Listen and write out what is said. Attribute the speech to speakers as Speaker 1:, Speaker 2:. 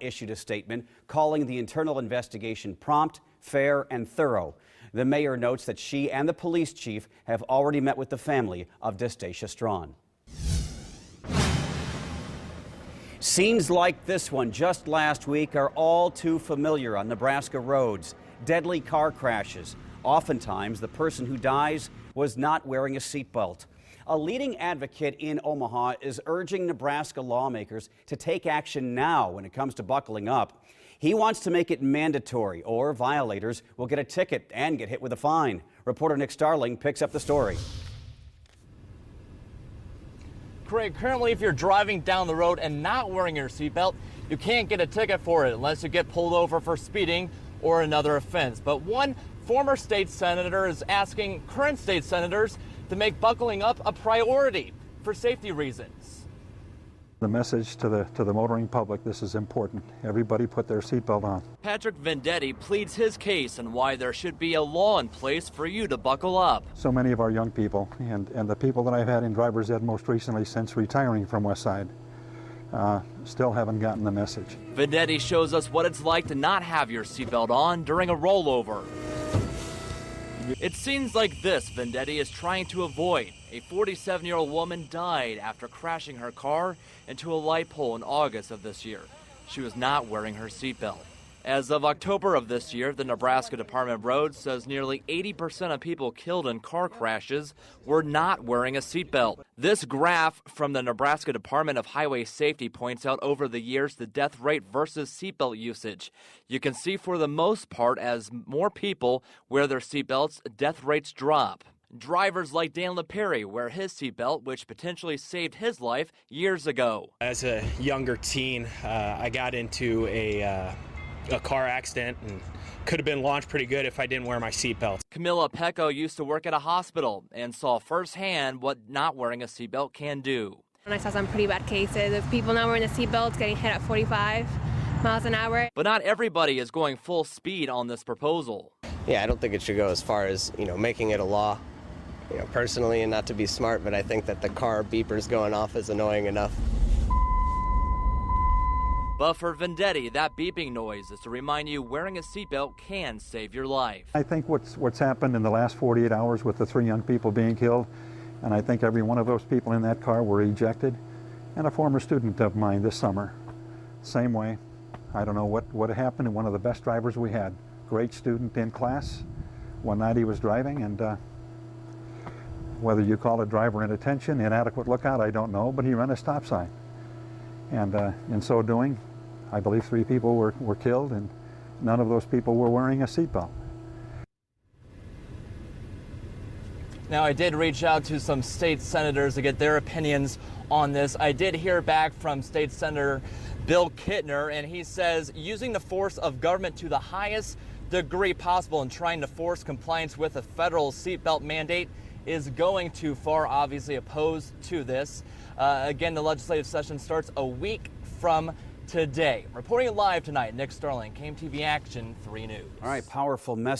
Speaker 1: issued a statement calling the internal investigation prompt, fair, and thorough. The mayor notes that she and the police chief have already met with the family of Dastacia Strawn. Scenes like this one just last week are all too familiar on Nebraska roads. Deadly car crashes. Oftentimes, the person who dies was not wearing a seatbelt. A leading advocate in Omaha is urging Nebraska lawmakers to take action now when it comes to buckling up. He wants to make it mandatory, or violators will get a ticket and get hit with a fine. Reporter Nick Starling picks up the story.
Speaker 2: Craig, currently if you're driving down the road and not wearing your seatbelt, you can't get a ticket for it unless you get pulled over for speeding or another offense. But one former state senator is asking current state senators to make buckling up a priority for safety reasons.
Speaker 3: The message to the motoring public: this is important. Everybody put their seatbelt on.
Speaker 2: Patrick Vendetti pleads his case and why there should be a law in place for you to buckle up.
Speaker 3: So many of our young people and the people that I've had in driver's ed most recently since retiring from Westside still haven't gotten the message.
Speaker 2: Vendetti shows us what it's like to not have your seatbelt on during a rollover. It's scenes like this Vendetti is trying to avoid. A 47-year-old woman died after crashing her car into a light pole in August of this year. She was not wearing her seatbelt. As of October of this year, the Nebraska Department of Roads says nearly 80% of people killed in car crashes were not wearing a seatbelt. This graph from the Nebraska Department of Highway Safety points out over the years the death rate versus seatbelt usage. You can see for the most part, as more people wear their seatbelts, death rates drop. Drivers like Dan LaPerry wear his seatbelt, which potentially saved his life years ago.
Speaker 4: As a younger teen, I got into a car accident and could have been launched pretty good if I didn't wear my seatbelt.
Speaker 2: Camilla Pecco used to work at a hospital and saw firsthand what not wearing a seatbelt can do.
Speaker 5: And I saw some pretty bad cases of people not wearing the seatbelts getting hit at 45 miles an hour.
Speaker 2: But not everybody is going full speed on this proposal.
Speaker 6: Yeah, I don't think it should go as far as, making it a law, personally, and not to be smart, but I think that the car beepers going off is annoying enough.
Speaker 2: But for Vendetti, that beeping noise is to remind you wearing a seatbelt can save your life.
Speaker 3: I think what's happened in the last 48 hours with the 3 young people being killed, and I think every one of those people in that car were ejected, and a former student of mine this summer, same way. I don't know what happened, and one of the best drivers we had, great student in class. One night he was driving, and whether you call it driver inattention, inadequate lookout, I don't know, but he ran a stop sign. And in so doing, I believe 3 people were killed, and none of those people were wearing a seatbelt.
Speaker 2: Now, I did reach out to some state senators to get their opinions on this. I did hear back from State Senator Bill Kittner, and he says using the force of government to the highest degree possible and trying to force compliance with a federal seatbelt mandate is going too far, obviously opposed to this. Again, the legislative session starts a week from today. Reporting live tonight, Nick Starling, KMTV Action 3 News.
Speaker 1: All right, powerful message.